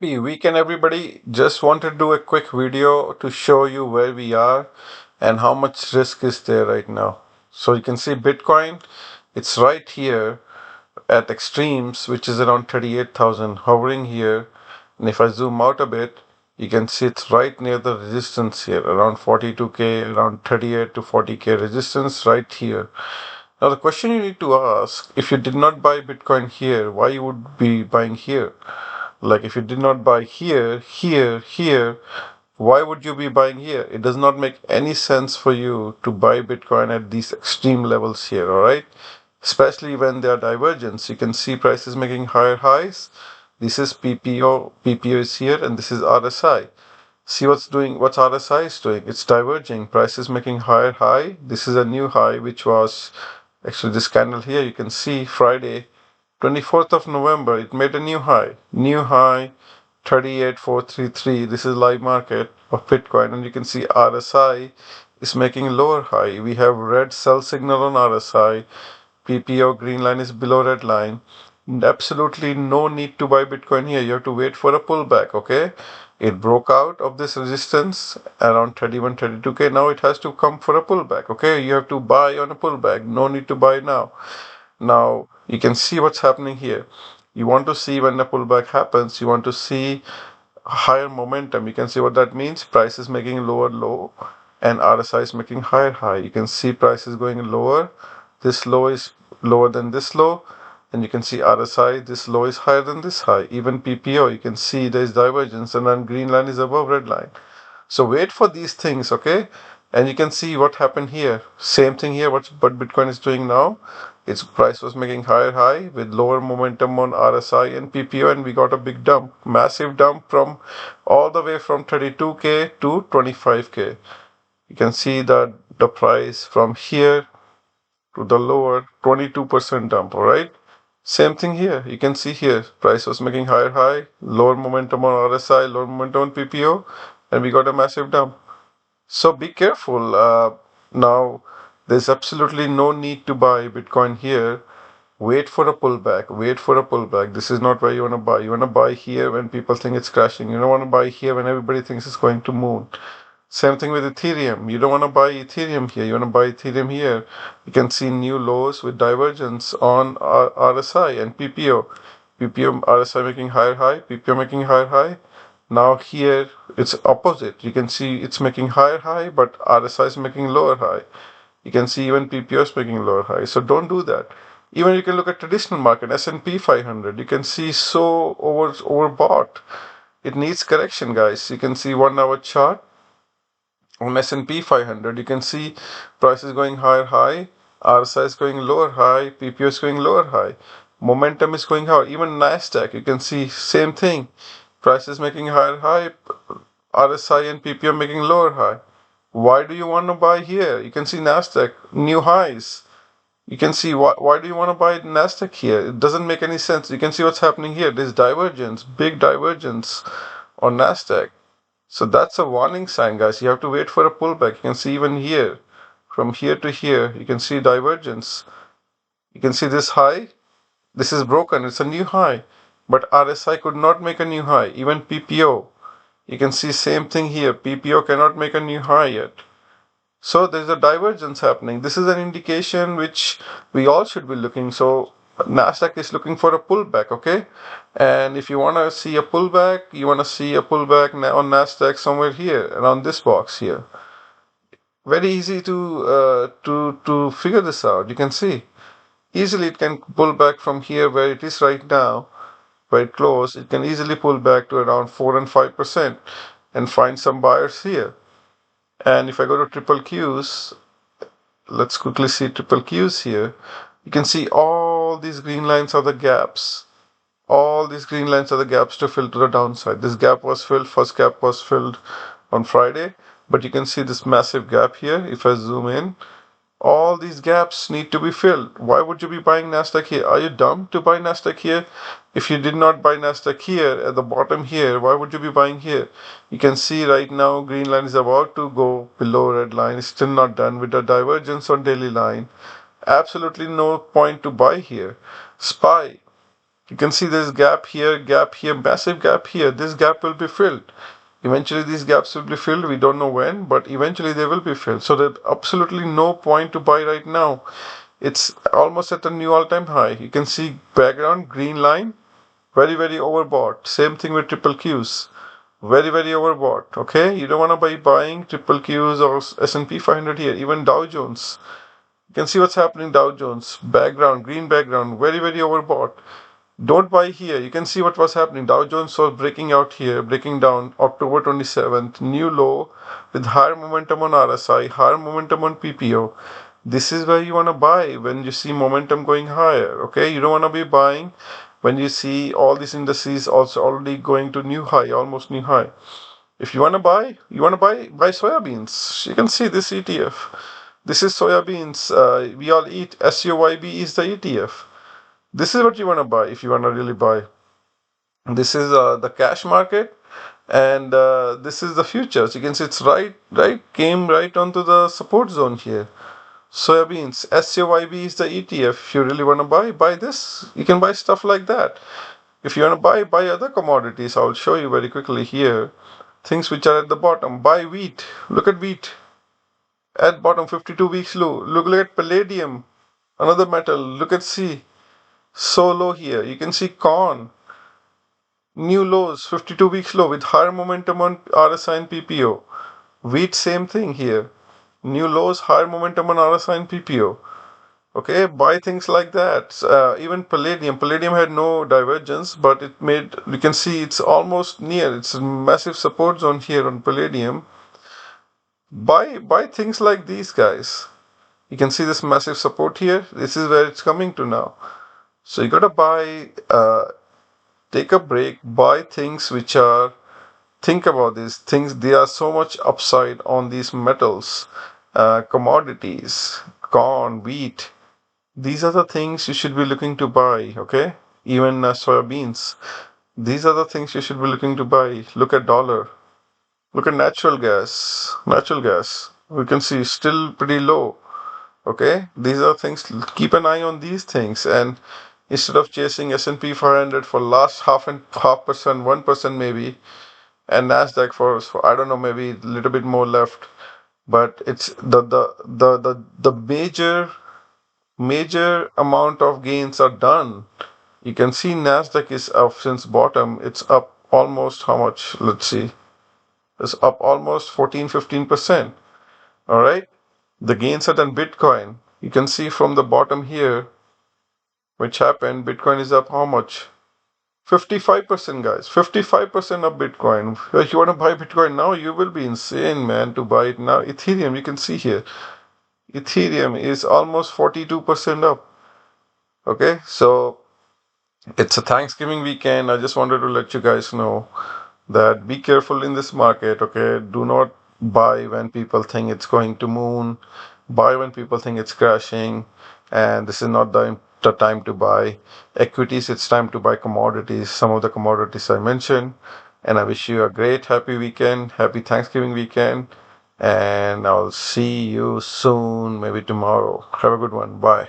Happy weekend, everybody. Just wanted to do a quick video to show you where we are and how much risk is there right now. So you can see Bitcoin, it's right here at extremes, which is around 38,000, hovering here. And if I zoom out a bit, you can see it's right near the resistance here, around 42K, around 38 to 40K resistance right here. Now the question you need to ask, if you did not buy Bitcoin here, why you would be buying here? Like if you did not buy here, here, why would you be buying here? It does not make any sense for you to buy Bitcoin at these extreme levels here, all right? Especially when there are divergence. You can see prices making higher highs. This is PPO is here, and this is RSI. See what's RSI is doing. It's diverging. Price is making higher high. This is a new high, which was actually this candle here. You can see Friday 24th of November, it made a new high 38,433. This is live market of Bitcoin, and you can see RSI is making lower high. We have red sell signal on RSI. PPO green line is below red line. Absolutely no need to buy Bitcoin here. You have to wait for a pullback, okay? It broke out of this resistance around 31, 32K. Now it has to come for a pullback, okay? You have to buy on a pullback. No need to buy now. Now you can see what's happening here. You want to see when the pullback happens, you want to see higher momentum. You can see what that means. Price is making lower low and RSI is making higher high. You can see price is going lower. This low is lower than this low. And you can see RSI, this low is higher than this high. Even PPO, you can see there is divergence, and then green line is above red line. So wait for these things, okay? And you can see what happened here. Same thing here, what Bitcoin is doing now. Its price was making higher high with lower momentum on RSI and PPO, and we got a big dump, massive dump from all the way from 32K to 25K. You can see that the price from here to the lower 22% dump, all right? Same thing here. You can see here, price was making higher high, lower momentum on RSI, lower momentum on PPO, and we got a massive dump. So be careful. Now, there's absolutely no need to buy Bitcoin here. Wait for a pullback. Wait for a pullback. This is not where you want to buy. You want to buy here when people think it's crashing. You don't want to buy here when everybody thinks it's going to moon. Same thing with Ethereum. You don't want to buy Ethereum here. You want to buy Ethereum here. You can see new lows with divergence on RSI and PPO. PPO, RSI making higher high, PPO making higher high. Now here it's opposite. You can see it's making higher high, but RSI is making lower high. You can see even PPO is making lower high. So don't do that. Even you can look at traditional market, S&P 500. You can see so overbought. It needs correction, guys. You can see 1 hour chart on S&P 500. You can see price is going higher high, RSI is going lower high, PPO is going lower high. Momentum is going higher. Even Nasdaq, you can see same thing. Price is making higher high, RSI and PPO making lower high. Why do you want to buy here? You can see Nasdaq, new highs. You can see why do you want to buy Nasdaq here? It doesn't make any sense. You can see what's happening here. There's divergence, big divergence on Nasdaq. So that's a warning sign, guys. You have to wait for a pullback. You can see even here, from here to here, you can see divergence. You can see this high. This is broken. It's a new high. But RSI could not make a new high. Even PPO. You can see same thing here. PPO cannot make a new high yet. So there's a divergence happening. This is an indication which we all should be looking. So Nasdaq is looking for a pullback, okay? And if you want to see a pullback, you want to see a pullback on Nasdaq somewhere here, around this box here. Very easy to figure this out. You can see easily it can pull back from here where it is right now, where it closed. It can easily pull back to around 4 and 5% and find some buyers here. And if I go to triple Qs, let's quickly see triple Qs here. You can see all these green lines are the gaps. All these green lines are the gaps to fill to the downside. This gap was filled, first gap was filled on Friday, but you can see this massive gap here. If I zoom in, all these gaps need to be filled. Why would you be buying Nasdaq here? Are you dumb to buy Nasdaq here? If you did not buy Nasdaq here at the bottom here, why would you be buying here? You can see right now green line is about to go below red line. It's still not done with the divergence on daily line. Absolutely no point to buy here. SPY. You can see there's gap here, massive gap here. This gap will be filled. Eventually, these gaps will be filled. We don't know when, but eventually they will be filled. So there's absolutely no point to buy right now. It's almost at a new all-time high. You can see background green line, very overbought. Same thing with triple Qs, very overbought. Okay, you don't want to be buying triple Qs or S&P 500 here. Even Dow Jones. You can see what's happening. Dow Jones background, green background, very overbought. Don't buy here. You can see what was happening. Dow Jones was breaking out here, breaking down October 27th, new low with higher momentum on RSI, higher momentum on PPO. This is where you want to buy when you see momentum going higher. Okay, you don't want to be buying when you see all these indices also already going to new high, almost new high. If you want to buy, buy soybeans. You can see this ETF. This is soybeans. We all eat. SUYB is the ETF. This is what you want to buy if you want to really buy. This is the cash market, and this is the futures. You can see it's came right onto the support zone here. Soybeans, SUYB is the ETF. If you really want to buy this. You can buy stuff like that. If you want to buy other commodities. I'll show you very quickly here. Things which are at the bottom. Buy wheat. Look at wheat. At bottom, 52 weeks low. Look at palladium. Another metal. Look at C. So low here. You can see corn. New lows, 52 weeks low with higher momentum on RSI and PPO. Wheat, same thing here. New lows, higher momentum on RSI and PPO. Okay, buy things like that. Even palladium. Palladium had no divergence, but it made, you can see it's almost near. It's a massive support zone here on palladium. Buy things like these guys. You can see this massive support here. This is where it's coming to now. So you gotta buy, take a break, buy things which are, think about these things. There are so much upside on these metals, commodities, corn, wheat. These are the things you should be looking to buy, okay? Even soybeans. These are the things you should be looking to buy. Look at dollar. Look at natural gas. Natural gas. We can see still pretty low. Okay, these are things. Keep an eye on these things, and instead of chasing S&P 500 for last half percent, 1% maybe, and Nasdaq for I don't know, maybe a little bit more left, but it's the major amount of gains are done. You can see Nasdaq is up since bottom. It's up almost how much? Let's see. It's up almost 14-15%. All right. The gains are done. Bitcoin. You can see from the bottom here, which happened. Bitcoin is up how much? 55%, guys. 55% of Bitcoin. If you want to buy Bitcoin now, you will be insane, man, to buy it now. Ethereum, you can see here. Ethereum is almost 42% up. Okay, so it's a Thanksgiving weekend. I just wanted to let you guys know that be careful in this market. Okay, do not buy when people think it's going to moon. Buy when people think it's crashing, and this is not the time to buy equities. It's time to buy commodities. Some of the commodities I mentioned. And I wish you a great happy weekend, happy Thanksgiving weekend, and I'll see you soon, maybe tomorrow. Have a good one. Bye.